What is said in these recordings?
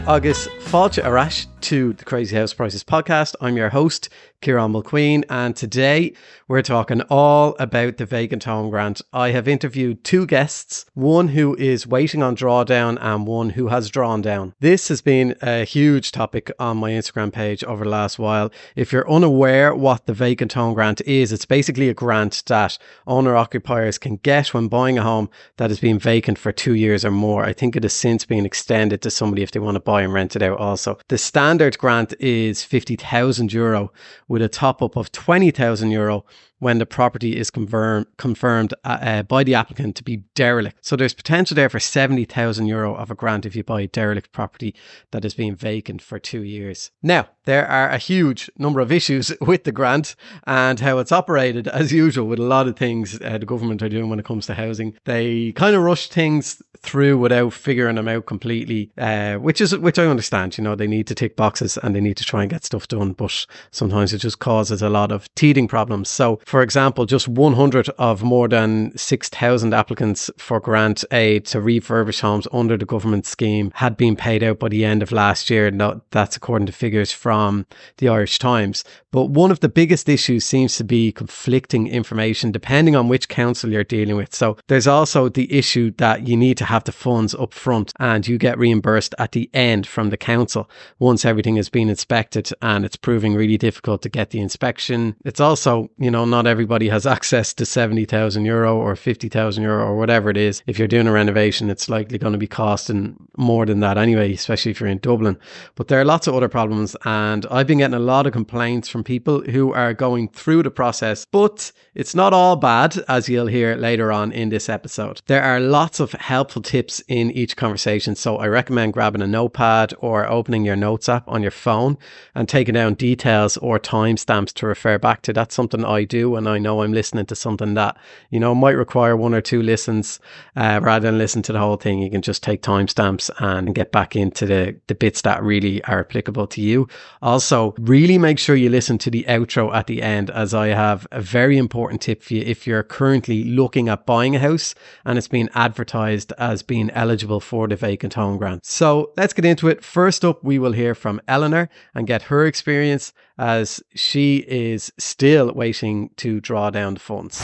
agus fáilte arash to the Crazy House Prices podcast. I'm your host, Ciarán Mulqueen, and today we're talking all about the Vacant Home Grant. I have interviewed two guests, one who is waiting on drawdown and one who has drawn down. This has been a huge topic on my Instagram page over the last while. If you're unaware what the Vacant Home Grant is, it's basically a grant that owner-occupiers can get when buying a home that has been vacant for 2 years or more. I think it has since been extended to somebody if they want to buy and rent it out also. The standard grant is €50,000 with a top up of €20,000 when the property is confirmed by the applicant to be derelict. So there's potential there for €70,000 of a grant if you buy a derelict property that has been vacant for 2 years. Now, there are a huge number of issues with the grant and how it's operated, as usual with a lot of things the government are doing when it comes to housing. They kind of rush things through without figuring them out completely, which I understand. You know, they need to tick boxes and they need to try and get stuff done, but sometimes it just causes a lot of teething problems. So, for example, just 100 of more than 6,000 applicants for grant aid to refurbish homes under the government scheme had been paid out by the end of last year. Now, that's according to figures from the Irish Times. But one of the biggest issues seems to be conflicting information depending on which council you're dealing with. So there's also the issue that you need to have the funds up front and you get reimbursed at the end from the council once everything has been inspected, and it's proving really difficult to get the inspection. It's also, you know, not everybody has access to €70,000 or €50,000 or whatever it is. If you're doing a renovation, it's likely going to be costing more than that anyway, especially if you're in Dublin. But there are lots of other problems, and I've been getting a lot of complaints from people who are going through the process, but it's not all bad, as you'll hear later on in this episode. There are lots of helpful tips in each conversation, so I recommend grabbing a notepad or opening your notes app on your phone and taking down details or timestamps to refer back to. That's something I do, and I know I'm listening to something that, you know, might require 1 or 2 listens. Rather than listen to the whole thing, you can just take timestamps and get back into the bits that really are applicable to you. Also, really make sure you listen to the outro at the end, as I have a very important tip for you if you're currently looking at buying a house and it's being advertised as being eligible for the Vacant Home Grant. So let's get into it. First up, we will hear from Eleanor and get her experience, as she is still waiting to draw down the funds.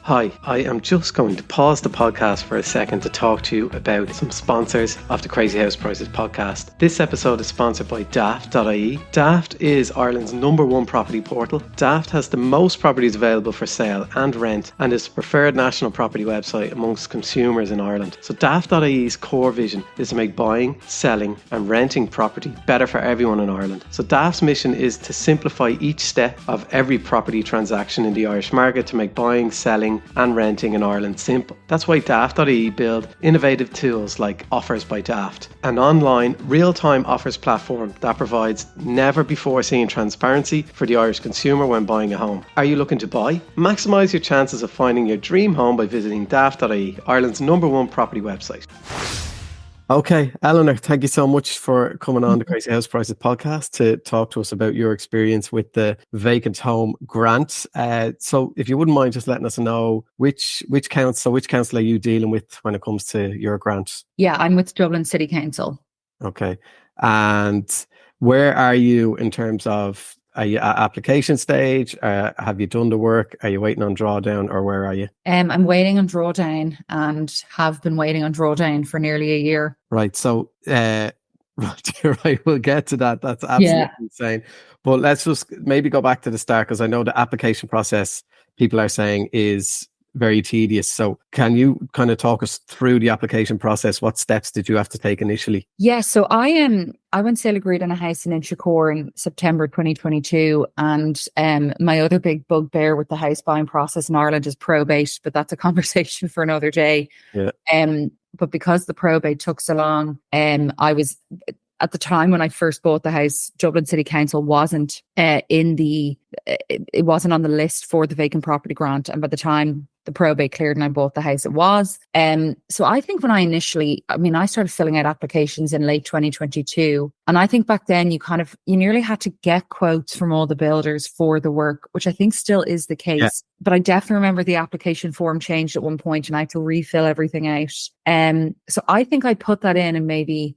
Hi, I am just going to pause the podcast for a second to talk to you about some sponsors of the Crazy House Prices podcast. This episode is sponsored by Daft.ie. Daft is Ireland's #1 property portal. Daft has the most properties available for sale and rent and is the preferred national property website amongst consumers in Ireland. So Daft.ie's core vision is to make buying, selling and renting property better for everyone in Ireland. So Daft's mission is to simplify each step of every property transaction in the Irish market to make buying, selling and renting in Ireland simple. That's why Daft.ie build innovative tools like Offers by Daft, an online real-time offers platform that provides never before seen transparency for the Irish consumer when buying a home. Are you looking to buy? Maximise your chances of finding your dream home by visiting Daft.ie, Ireland's #1 property website. Okay, Eleanor, thank you so much for coming on the Crazy House Prices podcast to talk to us about your experience with the Vacant Home Grant. So if you wouldn't mind just letting us know which council are you dealing with when it comes to your grant? Yeah, I'm with Dublin City Council. Okay. And where are you in terms of, are you at application stage? Have you done the work? Are you waiting on drawdown, or where are you? I'm waiting on drawdown and have been waiting on drawdown for nearly a year. Right. So, right, we'll get to that. That's absolutely insane. But let's just maybe go back to the start, because I know the application process, people are saying, is very tedious. So can you kind of talk us through the application process? What steps did you have to take initially? Yeah, so I went sale agreed on a house in Inchicore in September 2022, and my other big bugbear with the house buying process in Ireland is probate, but that's a conversation for another day. Yeah. But because the probate took so long, I was, at the time when I first bought the house, Dublin City Council wasn't it wasn't on the list for the vacant property grant, and by the time the probate cleared and I bought the house, it was. So I think when I started filling out applications in late 2022. And I think back then you nearly had to get quotes from all the builders for the work, which I think still is the case. Yeah. But I definitely remember the application form changed at one point and I had to refill everything out. So I think I put that in maybe,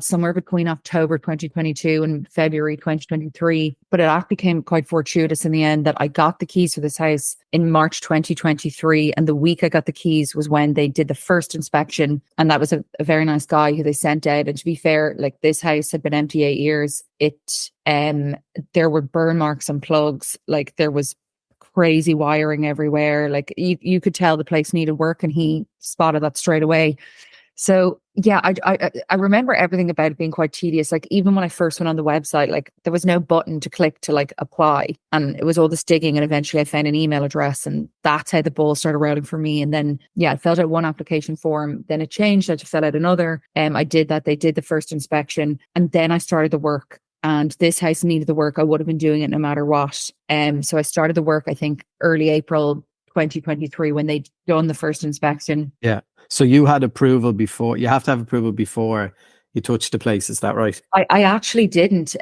somewhere between October 2022 and February 2023. But it became quite fortuitous in the end that I got the keys for this house in March 2023. And the week I got the keys was when they did the first inspection. And that was a very nice guy who they sent out. And to be fair, like, this house had been empty 8 years. There were burn marks and plugs. Like, there was crazy wiring everywhere. Like, you could tell the place needed work, and he spotted that straight away. So yeah, I remember everything about it being quite tedious. Like, even when I first went on the website, like, there was no button to click to like apply, and it was all this digging. And eventually I found an email address, and that's how the ball started rolling for me. And then, I filled out one application form, then it changed. I had to fill out another. I did that. They did the first inspection, and then I started the work. And this house needed the work. I would have been doing it no matter what. So I started the work, I think, early April 2023 when they'd done the first inspection. Yeah. So you had approval before. You have to have approval before you touch the place. Is that right? I actually didn't.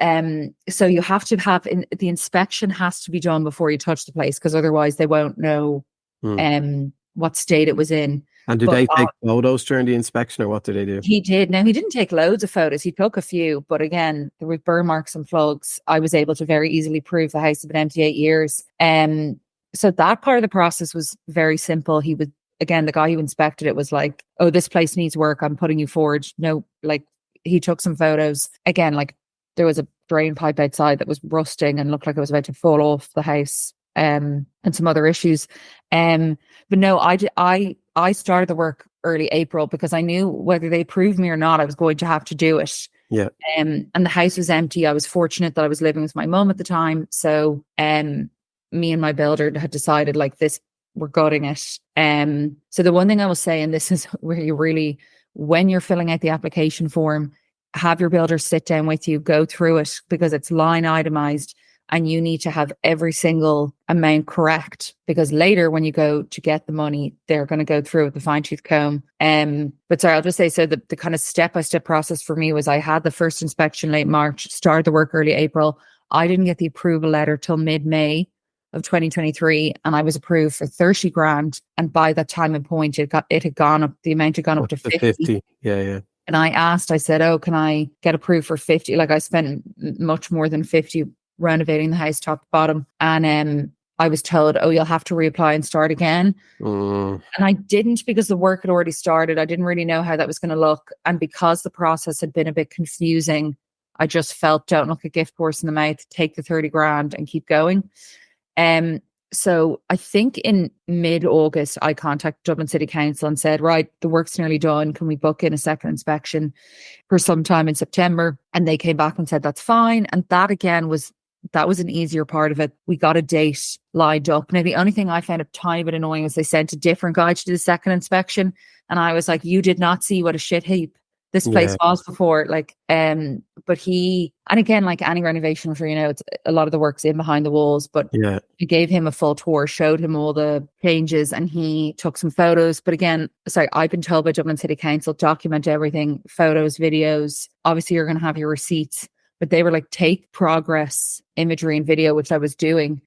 So you have to have the inspection has to be done before you touch the place, because otherwise they won't know what state it was in. And do they take photos during the inspection, or what do they do? He did. Now, he didn't take loads of photos. He took a few, but again, there were burn marks and plugs. I was able to very easily prove the house had been empty 8 years. So that part of the process was very simple. He would, again, the guy who inspected it was like, "Oh, this place needs work. I'm putting you forward." No, like, he took some photos. Again, like, there was a drain pipe outside that was rusting and looked like it was about to fall off the house, and some other issues. But no, I started the work early April because I knew whether they approved me or not, I was going to have to do it. Yeah. And the house was empty. I was fortunate that I was living with my mum at the time. So me and my builder had decided, like, this, we're gutting it. So the one thing I will say, and this is where you really, when you're filling out the application form, have your builder sit down with you, go through it, because it's line itemized. And you need to have every single amount correct, because later when you go to get the money, they're going to go through with the fine tooth comb. But sorry, I'll just say, so the kind of step-by-step process for me was I had the first inspection late March, started the work early April. I didn't get the approval letter till mid-May of 2023, and I was approved for 30 grand. And by that time and point, the amount had gone up to 50. Yeah. And I said, "Oh, can I get approved for 50? Like, I spent much more than 50 renovating the house top to bottom." And I was told, "Oh, you'll have to reapply and start again." And I didn't, because the work had already started. I didn't really know how that was going to look. And because the process had been a bit confusing, I just felt, don't look a gift horse in the mouth, take the 30 grand and keep going. So I think in mid-August, I contacted Dublin City Council and said, "Right, the work's nearly done. Can we book in a second inspection for sometime in September?" And they came back and said, "That's fine." And that again was an easier part of it. We got a date lined up. Now, the only thing I found a tiny bit annoying was they sent a different guy to do the second inspection. And I was like, "You did not see what a shit heap this place was before." Like, but and again, like any renovation, I'm sure, it's a lot of the work's in behind the walls, but I gave him a full tour, showed him all the changes, and he took some photos. But again, sorry, I've been told by Dublin City Council, document everything, photos, videos. Obviously, you're going to have your receipts. But they were like, take progress imagery and video, which I was doing.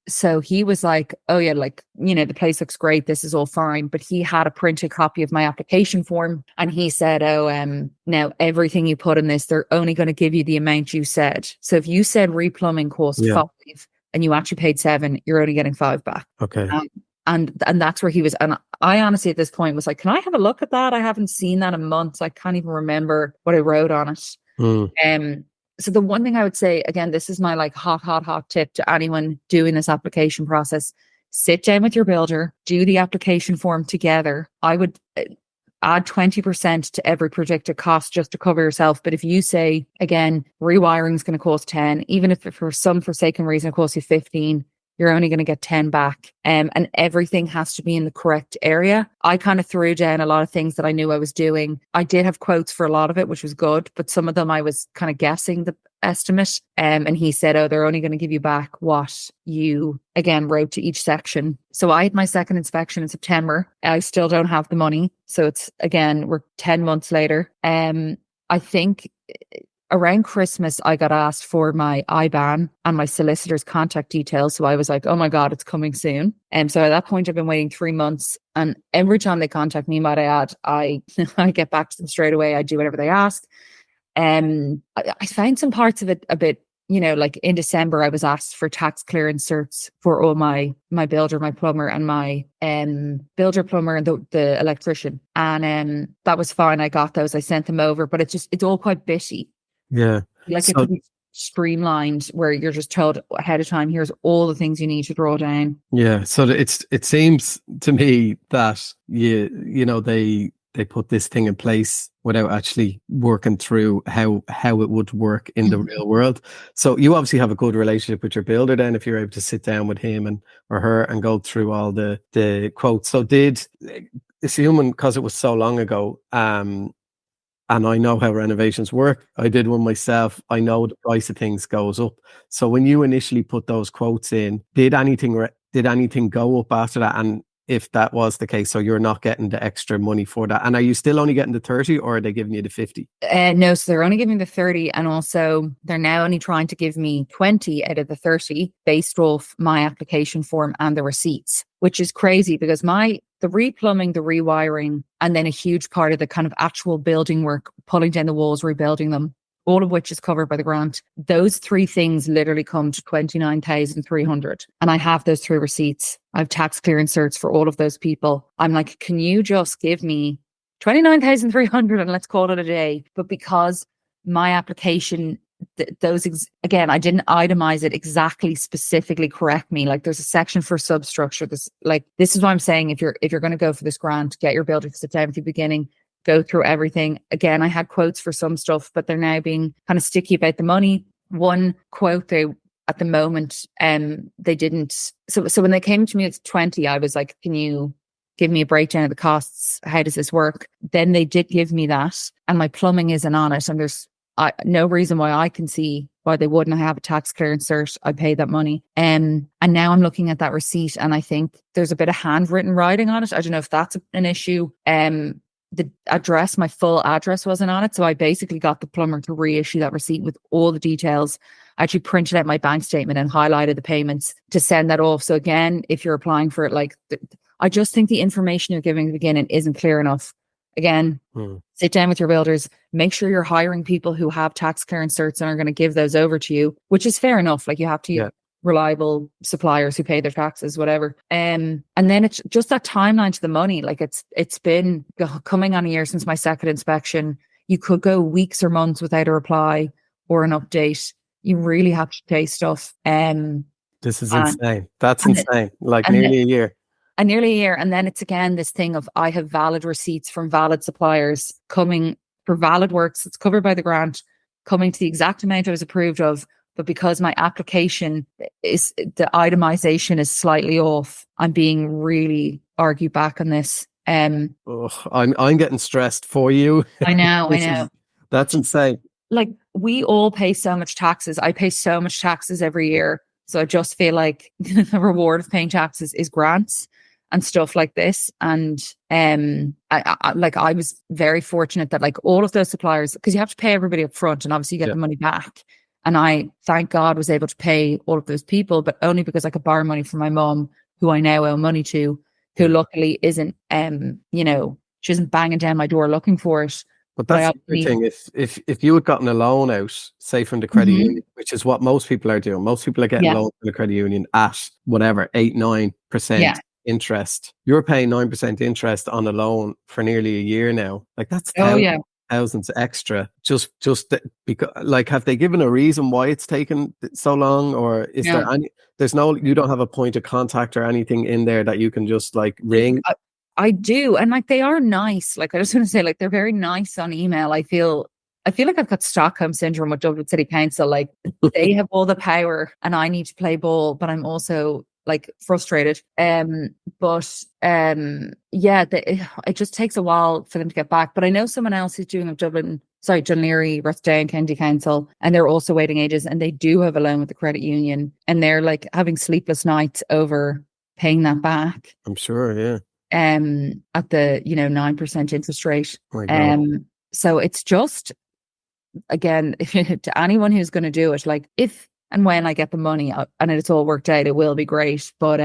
So he was like, "Oh yeah, like, the place looks great. This is all fine." But he had a printed copy of my application form, and he said, "Oh, now everything you put in this, they're only going to give you the amount you said. So if you said replumbing cost 5 and you actually paid 7, you're only getting 5 back." Okay. And that's where he was. And I honestly at this point was like, "Can I have a look at that? I haven't seen that in months. I can't even remember what I wrote on it." So the one thing I would say, again, this is my like hot tip to anyone doing this application process: sit down with your builder, do the application form together. I would add 20% to every predicted cost just to cover yourself. But if you say, again, rewiring is going to cost 10, even if for some forsaken reason it costs you 15, you're only going to get 10 back. And everything has to be in the correct area. I kind of threw down a lot of things that I knew I was doing. I did have quotes for a lot of it, which was good, but some of them I was kind of guessing estimate. And he said, oh, they're only going to give you back what you, again, wrote to each section. So I had my second inspection in September. I still don't have the money. So it's, again, we're 10 months later. I think around Christmas, I got asked for my IBAN and my solicitor's contact details. So I was like, oh my God, it's coming soon. And so at that point, I've been waiting 3 months. And every time they contact me, might I add, I get back to them straight away. I do whatever they ask. I found some parts of it a bit, like in December, I was asked for tax clearance certs for all my builder, my plumber, and my builder, plumber, and the electrician. And that was fine. I got those. I sent them over, but it's all quite bitty. Yeah. Like it could be streamlined where you're just told ahead of time, here's all the things you need to draw down. Yeah. So it seems to me that they put this thing in place without actually working through how it would work in the real world. So you obviously have a good relationship with your builder then, if you're able to sit down with him or her and go through all the quotes. So assuming, because it was so long ago, and I know how renovations work, I did one myself, I know the price of things goes up. So when you initially put those quotes in, did anything go up after that? And if that was the case, so you're not getting the extra money for that. And are you still only getting the 30 or are they giving you the 50? No, so they're only giving me the 30. And also they're now only trying to give me 20 out of the 30 based off my application form and the receipts, which is crazy because the replumbing, the rewiring, and then a huge part of the kind of actual building work, pulling down the walls, rebuilding them, all of which is covered by the grant. Those 3 things literally come to 29,300. And I have those 3 receipts. I have tax clearance certs for all of those people. I'm like, can you just give me 29,300 and let's call it a day? But because my application, again, I didn't itemize it exactly, specifically correct me. Like there's a section for substructure. This is what I'm saying. If you're going to go for this grant, get your builder to sit down at the beginning, go through everything. Again, I had quotes for some stuff, but they're now being kind of sticky about the money. One quote, at the moment, they didn't. So when they came to me at 20, I was like, can you give me a breakdown of the costs? How does this work? Then they did give me that, and my plumbing isn't on it. And there's no reason why I can see why they wouldn't. I have a tax clearance cert. I paid that money. And now I'm looking at that receipt and I think there's a bit of handwritten writing on it. I don't know if that's an issue. The address, my full address wasn't on it. So I basically got the plumber to reissue that receipt with all the details. I actually printed out my bank statement and highlighted the payments to send that off. So again, if you're applying for it, I just think the information you're giving at the beginning isn't clear enough. Again, sit down with your builders, make sure you're hiring people who have tax clearance certs and are going to give those over to you, which is fair enough. Like you have to use reliable suppliers who pay their taxes, whatever. And then it's just that timeline to the money. Like it's been coming on a year since my second inspection. You could go weeks or months without a reply or an update. You really have to chase stuff. This is insane. That's insane. Nearly a year. Nearly a year. And then it's again this thing of I have valid receipts from valid suppliers coming for valid works that's covered by the grant, coming to the exact amount I was approved of. But because my application is, the itemization is slightly off, I'm being really argued back on this. I'm getting stressed for you. I know. That's insane. Like we all pay so much taxes. I pay so much taxes every year. So I just feel like the reward of paying taxes is grants and stuff like this. And I was very fortunate that like all of those suppliers, because you have to pay everybody up front and obviously you get the money back. And I, thank God, was able to pay all of those people, but only because I could borrow money from my mom, who I now owe money to, who luckily isn't, she isn't banging down my door looking for it. But that's the thing. If you had gotten a loan out, say from the credit union, which is what most people are doing. Most people are getting loans from the credit union at whatever 8-9% interest. You're paying 9% interest on a loan for nearly a year now. Like that's thousands extra. Just because, like, have they given a reason why it's taken so long, or is there any? You don't have a point of contact or anything in there that you can just like ring. I do. And like, they are nice. Like, I just want to say, like, they're very nice on email. I feel like I've got Stockholm syndrome with Dublin City Council. Like they have all the power and I need to play ball, but I'm also like frustrated. It just takes a while for them to get back. But I know someone else who's doing a Dublin Dún Laoghaire, Roscoe County Council, and they're also waiting ages, and they do have a loan with the credit union, and they're like having sleepless nights over paying that back. I'm sure, yeah. At the 9% interest rate. My God. So it's just, again, to anyone who's going to do it, like if and when I get the money and it's all worked out, it will be great. But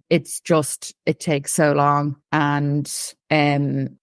it's just, it takes so long. And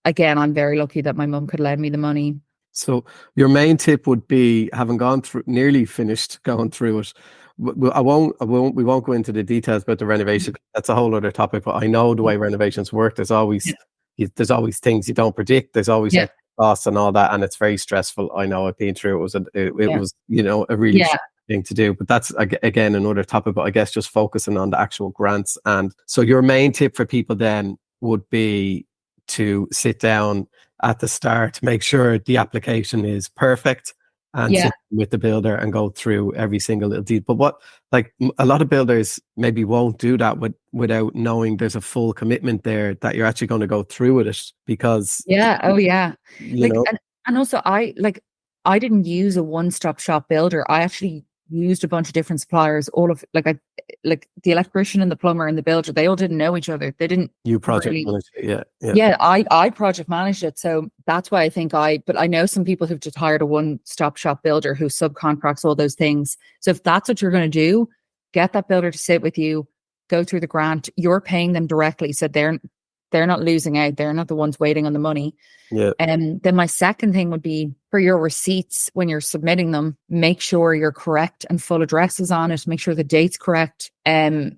again, I'm very lucky that my mum could lend me the money. So your main tip would be, having gone through, nearly finished going through it. We won't go into the details about the renovation. That's a whole other topic. But I know the way renovations work. There's always things you don't predict. There's always costs and all that, and it's very stressful. I know I've been through it. It was a really thing to do. But that's again another topic. But I guess just focusing on the actual grants. And so your main tip for people then would be to sit down at the start, make sure the application is perfect, and sit with the builder and go through every single little deed. But what, like, a lot of builders maybe won't do that without knowing there's a full commitment there that you're actually going to go through with it, because you know. And also I didn't use a one-stop shop builder. I actually used a bunch of different suppliers. All of the electrician and the plumber and the builder, they all didn't know each other. They didn't. You project managed it, I project managed it. So that's why I think but I know some people who've just hired a one-stop shop builder who subcontracts all those things. So if that's what you're going to do, get that builder to sit with you, go through the grant. You're paying them directly, so they're not losing out. They're not the ones waiting on the money. Yeah. And then my second thing would be, for your receipts, when you're submitting them, make sure you're correct and full addresses on it. Make sure the date's correct.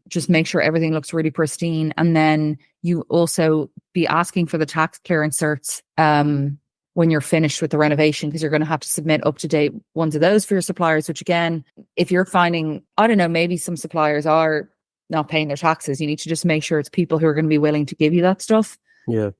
Just make sure everything looks really pristine. And then you also be asking for the tax clearance certs when you're finished with the renovation, because you're going to have to submit up-to-date ones of those for your suppliers, which again, if you're finding, I don't know, maybe some suppliers are not paying their taxes, you need to just make sure it's people who are going to be willing to give you that stuff. Yeah.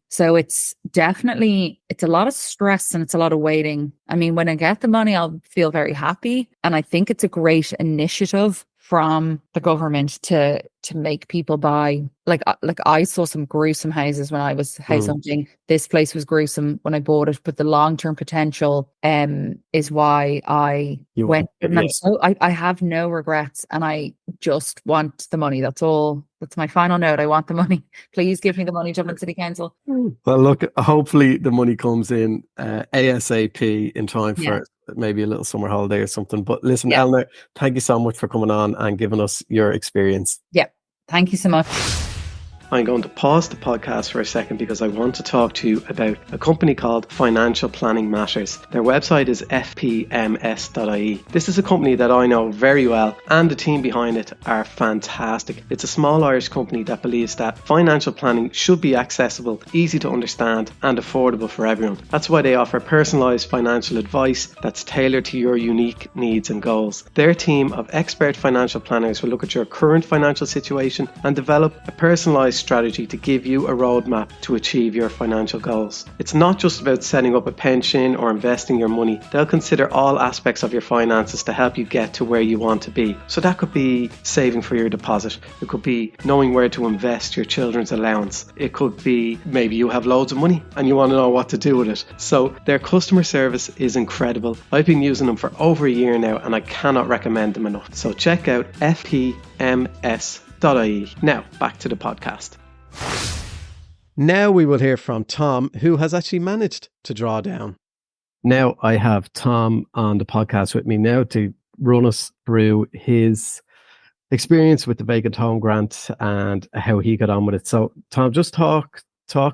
So it's a lot of stress and it's a lot of waiting. I mean, when I get the money, I'll feel very happy. And I think it's a great initiative from the government to make people buy. Like I saw some gruesome houses when I was house hunting. This place was gruesome when I bought it, but the long-term potential is why I went. And so I have no regrets, and I just want the money. That's all. That's my final note. I want the money. Please give me the money, Dublin City Council. Well, look, hopefully the money comes in ASAP in time for maybe a little summer holiday or something. But listen, Eleanor, thank you so much for coming on and giving us your experience. Yeah, thank you so much. I'm going to pause the podcast for a second because I want to talk to you about a company called Financial Planning Matters. Their website is fpms.ie. This is a company that I know very well, and the team behind it are fantastic. It's a small Irish company that believes that financial planning should be accessible, easy to understand, and affordable for everyone. That's why they offer personalised financial advice that's tailored to your unique needs and goals. Their team of expert financial planners will look at your current financial situation and develop a personalised strategy to give you a roadmap to achieve your financial goals. It's not just about setting up a pension or investing your money. They'll consider all aspects of your finances to help you get to where you want to be. So that could be saving for your deposit. It could be knowing where to invest your children's allowance. It could be maybe you have loads of money and you want to know what to do with it. So their customer service is incredible. I've been using them for over a year now, and I cannot recommend them enough. So check out fpms.ie. Now, back to the podcast. Now we will hear from Tom, who has actually managed to draw down. Now I have Tom on the podcast with me now to run us through his experience with the Vacant Home Grant and how he got on with it. So Tom, just talk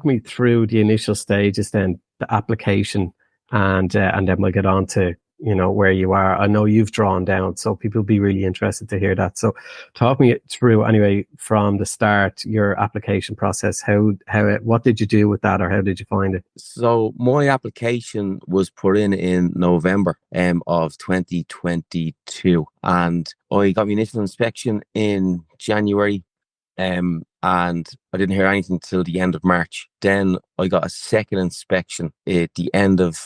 me through the initial stages, then the application, and then we'll get on to where you are. I know you've drawn down, so people will be really interested to hear that. So talk me through anyway from the start, your application process. What did you do with that, or how did you find it? So my application was put in November of 2022, and I got my initial inspection in January. And I didn't hear anything till the end of March. Then I got a second inspection at the end of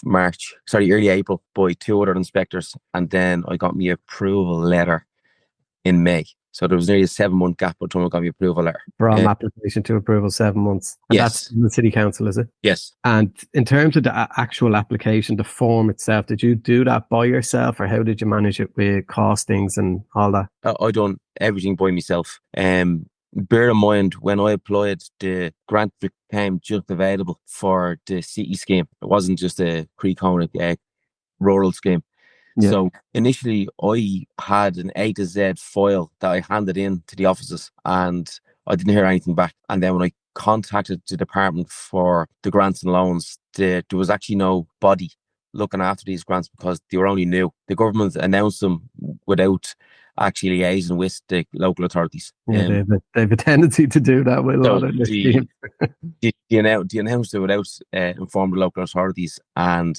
early April, by two other inspectors. And then I got my approval letter in May. So there was nearly a 7-month gap between I got my approval letter. From application to approval, 7 months. And yes. That's the city council, is it? Yes. And in terms of the actual application, the form itself, did you do that by yourself, or how did you manage it with costings and all that? I done everything by myself. Bear in mind, when I applied, the grant became just available for the city scheme. It wasn't just a pre-Conant rural scheme. Yeah. So initially, I had an A to Z file that I handed in to the offices, and I didn't hear anything back. And then when I contacted the department for the grants and loans, there was actually no body looking after these grants because they were only new. The government announced them without actually liaising with the local authorities. Yeah, they have a tendency to do that with a lot of the schemes. They announced it without informing the local authorities, and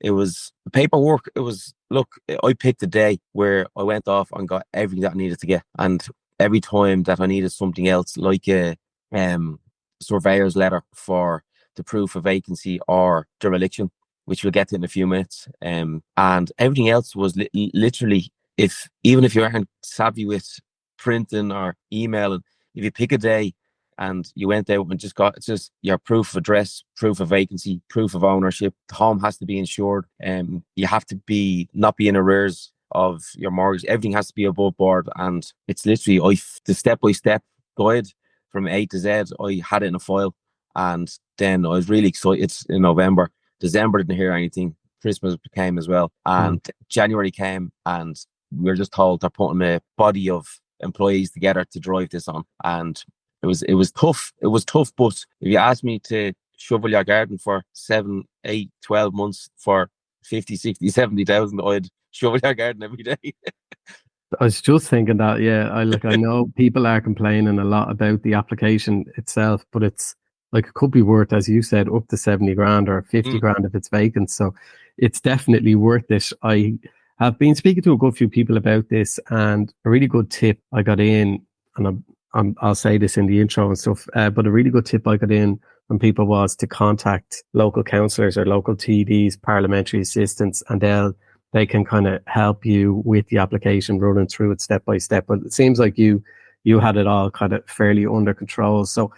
it was paperwork. It was, look, I picked a day where I went off and got everything that I needed to get, and every time that I needed something else, like a surveyor's letter for the proof of vacancy or dereliction, which we'll get to in a few minutes, and everything else was literally, even if you aren't savvy with printing or emailing, if you pick a day and you went out and it's just your proof of address, proof of vacancy, proof of ownership, the home has to be insured, you have to not be in arrears of your mortgage, everything has to be above board, and it's literally the step-by-step guide from A to Z. I had it in a file, and then I was really excited in November. December didn't hear anything. Christmas came as well, and January came, and we were just told they're putting a body of employees together to drive this on, and it was tough. It was tough, but if you asked me to shovel your garden for 7, 8, 12 months for 50, 60, 70,000, I'd shovel your garden every day. I was just thinking that, I know people are complaining a lot about the application itself, but it's like, it could be worth, as you said, up to 70 grand or 50 grand if it's vacant. So it's definitely worth it. I have been speaking to a good few people about this, and a really good tip I got in, and I'll say this in the intro and stuff, but a really good tip I got in from people was to contact local councillors or local TDs, parliamentary assistants, and they can kind of help you with the application, running through it step by step. But it seems like you had it all kind of fairly under control. So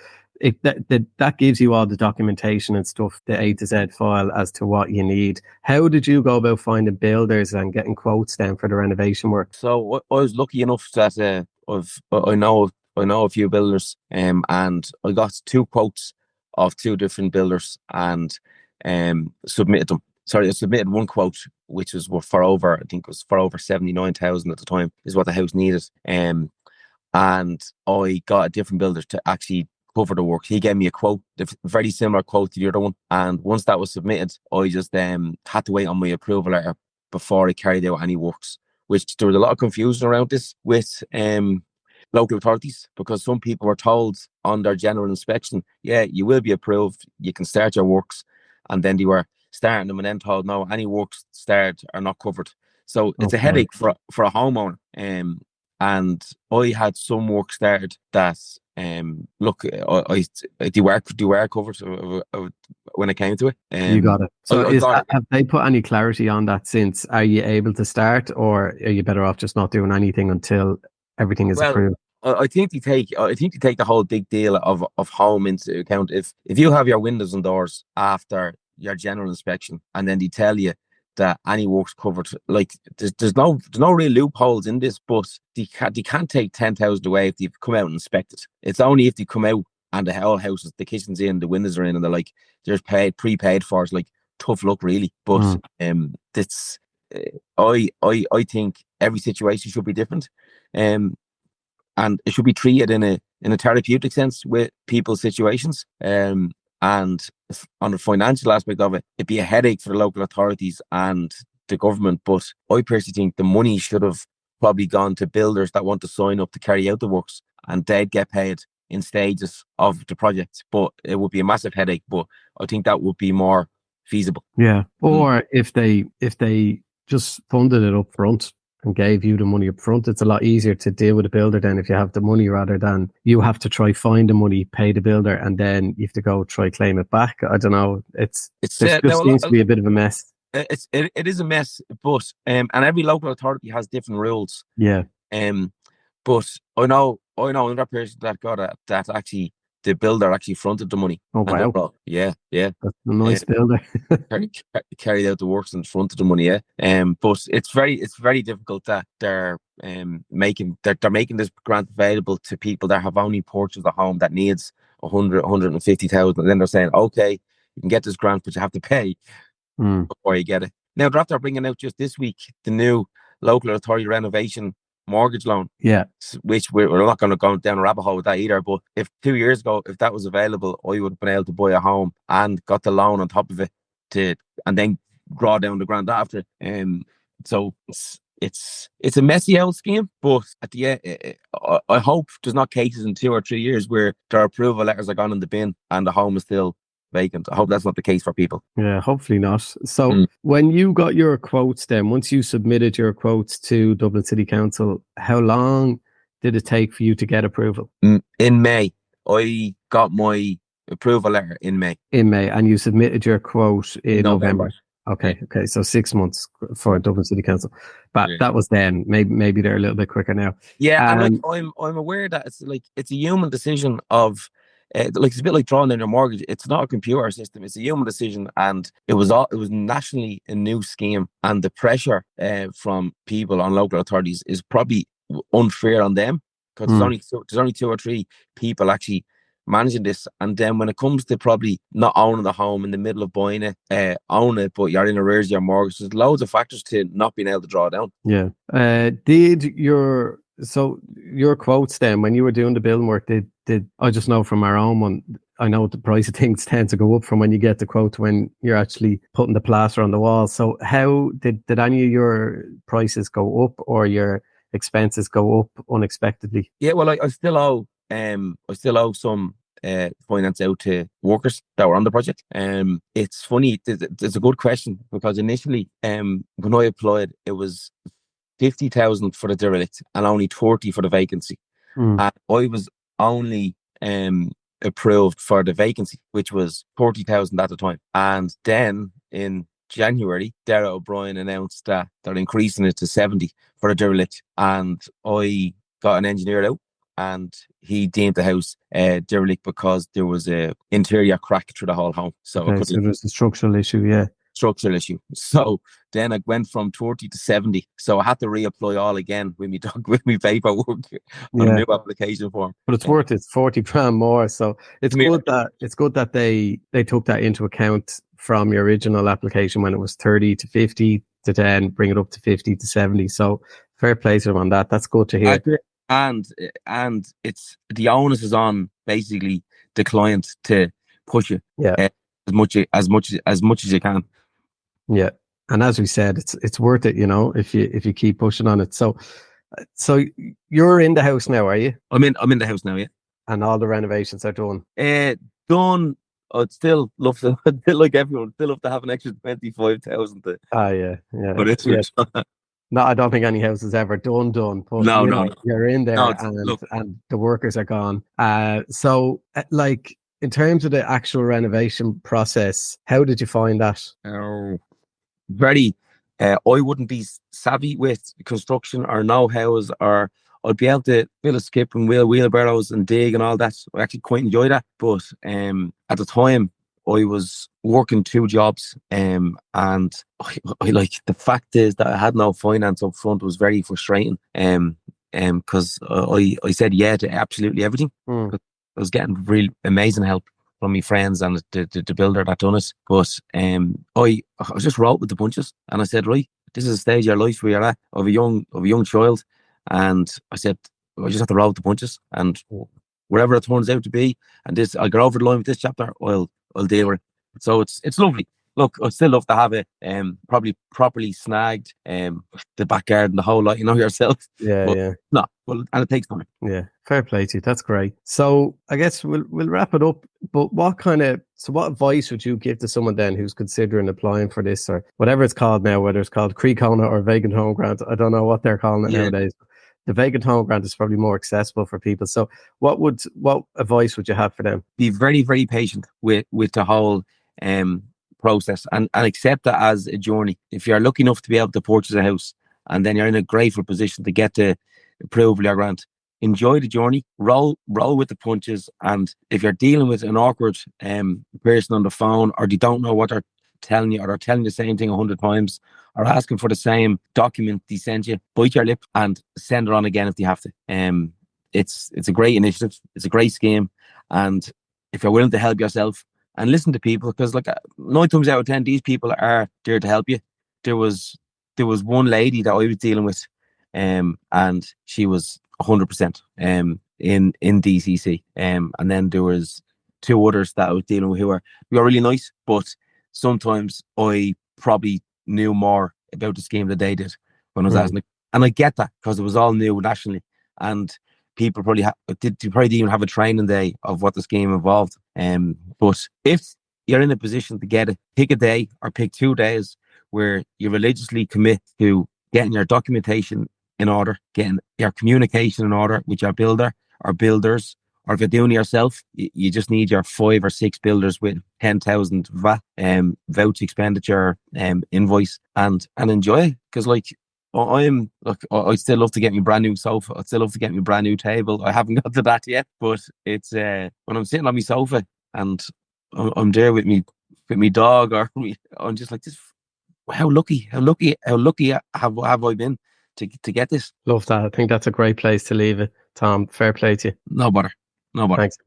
that gives you all the documentation and stuff, the A to Z file as to what you need. How did you go about finding builders and getting quotes then for the renovation work? So I was lucky enough that I know a few builders, and I got 2 quotes of 2 different builders, and submitted them. Sorry, I submitted 1 quote, which was for over 79,000 at the time, is what the house needed. And I got a different builder to actually cover the work. He gave me a quote, a very similar quote to the other one. And once that was submitted, I just had to wait on my approval letter before I carried out any works, which there was a lot of confusion around this with local authorities, because some people were told on their general inspection, you will be approved, you can start your works, and then they were starting them and then told, no, any works started are not covered. So it's a headache for a homeowner. And I had some work started that they were covered when it came to it. You got it. So have they put any clarity on that since? Are you able to start, or are you better off just not doing anything until everything is approved? I think they take the whole big deal of home into account. If you have your windows and doors after your general inspection, and then they tell you that any work's covered, like there's no real loopholes in this, but they can't take 10,000 away if they've come out and inspected. It's only if they come out and the whole house, the kitchen's in, the windows are in, and they're like, there's prepaid for. It's like, tough luck, really. But it's I think every situation should be different, and it should be treated in a therapeutic sense with people's situations. And on the financial aspect of it, it'd be a headache for the local authorities and the government. But I personally think the money should have probably gone to builders that want to sign up to carry out the works, and they'd get paid in stages of the project. But it would be a massive headache. But I think that would be more feasible. Yeah. Or if they just funded it up front and gave you the money up front, it's a lot easier to deal with a builder then if you have the money, rather than you have to try find the money, pay the builder, and then you have to go try claim it back. I don't know. There seems to be a bit of a mess. It is a mess, but and every local authority has different rules. Yeah. But I know another person that got it, that actually the builder actually fronted the money. Oh, And they wow. brought, yeah. That's a nice Uh, builder. carried out the works and fronted the money, yeah. But it's very difficult that they're making this grant available to people that have only purchased a home that needs 150,000, and then they're saying, okay, you can get this grant, but you have to pay before you get it. Now they're after bringing out just this week the new local authority renovation mortgage loan, Yeah. which we're not going to go down a rabbit hole with that either. But if 2 years ago, if that was available, I would have been able to buy a home and got the loan on top of it and then draw down the grant after. So it's a messy old scheme, but at the end, I hope there's not cases in 2 or 3 years where their approval letters are gone in the bin and the home is still vacant. I hope that's not the case for people. Yeah, hopefully not. So when you got your quotes then, once you submitted your quotes to Dublin City Council, how long did it take for you to get approval? In May. I got my approval letter in May. In May, and you submitted your quote in November. Okay, Yeah. okay, so 6 months for Dublin City Council, but that was then. Maybe they're a little bit quicker now. Yeah, and I'm aware that it's a human decision of. It's a bit like drawing down your mortgage. It's not a computer system; it's a human decision, and it was nationally a new scheme, and the pressure from people on local authorities is probably unfair on them, because there's only 2 or 3 people actually managing this, and then when it comes to probably not owning the home in the middle of buying it, own it, but you're in arrears of your mortgage, there's loads of factors to not being able to draw down. Yeah. So your quotes then, when you were doing the building work, did I just know from our own one, I know the price of things tend to go up from when you get the quote to when you're actually putting the plaster on the wall. So how did any of your prices go up or your expenses go up unexpectedly? Yeah, well, I still owe some finance out to workers that were on the project. It's funny, it's a good question, because initially when I applied, it was 50,000 for the derelict and only 30 for the vacancy. And I was only approved for the vacancy, which was 40,000 at the time. And then in January, Darragh O'Brien announced that they're increasing it to 70 for the derelict, and I got an engineer out, and he deemed the house derelict because there was a interior crack through the whole home. So there's a structural issue, yeah. Structural issue. So then I went from 30 to 70. So I had to reapply all again with me paperwork on a new application form. But it's worth it. It's 40 grand more. So it's good that they took that into account from your original application when it was 30 to 50 to then bring it up to 50 to 70. So fair play to them on that. That's good to hear. And it's the onus is on basically the client to push it as much as you can. Yeah, and as we said, it's worth it, if you keep pushing on it. So you're in the house now, are you? I'm in the house now, yeah. And all the renovations are done. Done. I'd still love to, like everyone, still love to have an extra 25,000. Yeah. But it's no, I don't think any house is ever done. But no. You're in there, and the workers are gone. So like in terms of the actual renovation process, how did you find that? Very. I wouldn't be savvy with construction or know-hows, or I'd be able to build a skip and wheelbarrows and dig and all that. I actually quite enjoy that. But at the time, I was working 2 jobs, and I like the fact is that I had no finance up front was very frustrating. Because I said yeah to absolutely everything. I was getting really amazing help from my friends and the builder that done it. But I just wrote with the punches, and I said, right, this is a stage of your life where you're at, of a young child, and I said, I just have to roll with the punches, and wherever it turns out to be, and this, I'll get over the line with this chapter, I'll deal with it. So it's lovely. Look, I'd still love to have it probably properly snagged, the back garden, the whole lot, yourself. Yeah. No, well, and it takes time. Yeah, fair play to you. That's great. So I guess we'll wrap it up. But what advice would you give to someone then who's considering applying for this, or whatever it's called now, whether it's called Creek Owner or Vacant Home Grant? I don't know what they're calling it nowadays. The Vacant Home Grant is probably more accessible for people. So what advice would you have for them? Be very, very patient with the whole process, and accept that as a journey. If you're lucky enough to be able to purchase a house, and then you're in a grateful position to get the approval or grant, enjoy the journey, roll with the punches. And if you're dealing with an awkward person on the phone, or they don't know what they're telling you, or they're telling you the same thing 100 times, or asking for the same document they sent you, bite your lip and send it on again if they have to. It's a great initiative. It's a great scheme. And if you're willing to help yourself and listen to people, because like 9 times out of 10, these people are there to help you. There was one lady that I was dealing with, and she was 100% in DCC, and then there was 2 others that I was dealing with who were really nice, but sometimes I probably knew more about the scheme than they did when I was asking. And I get that, because it was all new nationally, and people probably didn't even have a training day of what the scheme involved. But if you're in a position to get it, pick a day or pick 2 days where you religiously commit to getting your documentation in order, getting your communication in order with your builder or builders, or if you're doing it yourself, you just need your 5 or 6 builders with 10,000 VAT voucher expenditure invoice, and enjoy it. Because I still love to get me brand new sofa. I still love to get me brand new table. I haven't got to that yet, but it's when I'm sitting on my sofa and I'm there with me dog, or I'm just like this. How lucky have I been to get this? Love that. I think that's a great place to leave it, Tom. Fair play to you. No bother. Thanks.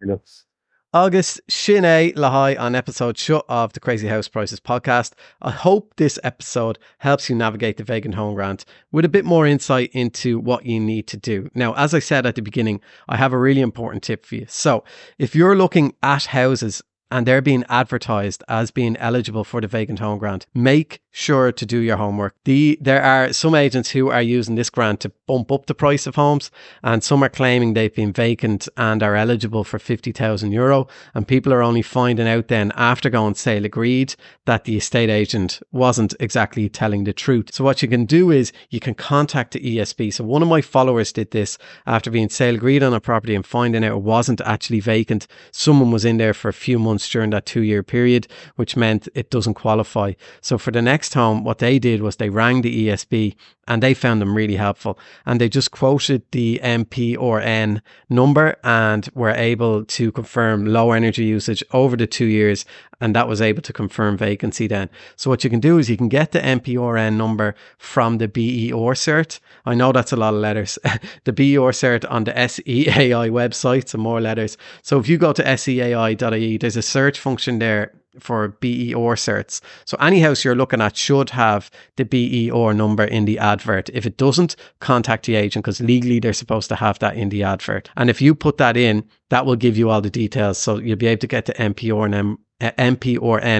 August Sinead Lahai on episode shut of the Crazy House Prices podcast. I hope this episode helps you navigate the vacant home grant with a bit more insight into what you need to do. Now, as I said at the beginning, I have a really important tip for you. So if you're looking at houses and they're being advertised as being eligible for the vacant home grant, make sure to do your homework. There are some agents who are using this grant to bump up the price of homes, and some are claiming they've been vacant and are eligible for €50,000, and people are only finding out then after going sale agreed that the estate agent wasn't exactly telling the truth. So what you can do is you can contact the ESB. So one of my followers did this after being sale agreed on a property and finding out it wasn't actually vacant. Someone was in there for a few months during that 2-year period, which meant it doesn't qualify. So for the next home, what they did was they rang the ESB, and they found them really helpful, and they just quoted the MPRN number and were able to confirm low energy usage over the 2 years, and that was able to confirm vacancy then. So what you can do is you can get the MPRN number from the BER cert. I know that's a lot of letters. The BER cert on the SEAI website, some more letters. So if you go to seai.ie, there's a search function there for BER certs. So any house you're looking at should have the BER number in the advert. If it doesn't, contact the agent, because legally they're supposed to have that in the advert. And if you put that in, that will give you all the details. So you'll be able to get the MPRN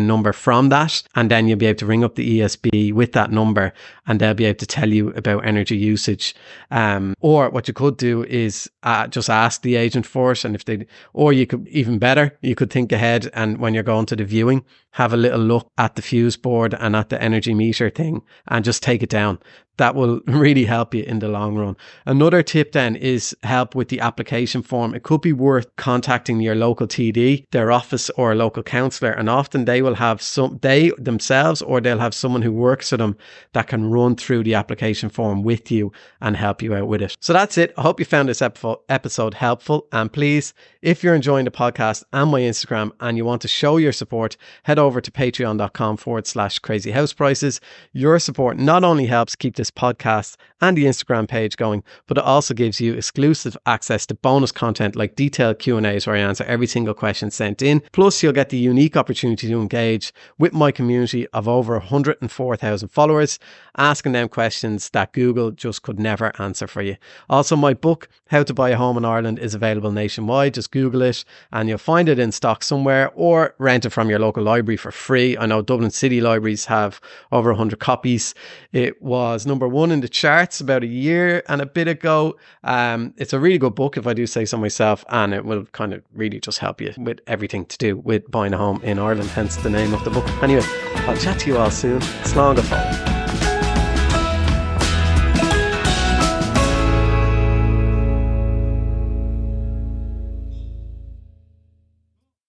number from that, and then you'll be able to ring up the ESB with that number, and they'll be able to tell you about energy usage. Or what you could do is just ask the agent for it, and or you could, even better, you could think ahead, and when you're going to the viewing, have a little look at the fuse board and at the energy meter thing, and just take it down. That will really help you in the long run. Another tip then is help with the application form. It could be worth contacting your local TD, their office, or a local councillor, and often they will have they themselves, or they'll have someone who works for them that can run through the application form with you and help you out with it. So that's it. I hope you found this episode helpful, and please, if you're enjoying the podcast and my Instagram and you want to show your support, head over to patreon.com/crazyhouseprices. Your support not only helps keep this podcast and the Instagram page going, but it also gives you exclusive access to bonus content like detailed Q&As where I answer every single question sent in. Plus, you'll get the unique opportunity to engage with my community of over 104,000 followers, asking them questions that Google just could never answer for you. Also, my book, How to Buy a Home in Ireland, is available nationwide. Just Google it and you'll find it in stock somewhere, or rent it from your local library for free. I know Dublin City Libraries have over 100 copies. It was number 1 in the charts about a year and a bit ago. It's a really good book, if I do say so myself, and it will kind of really just help you with everything to do with buying a home in Ireland, hence the name of the book. Anyway, I'll chat to you all soon. Slán go fóill.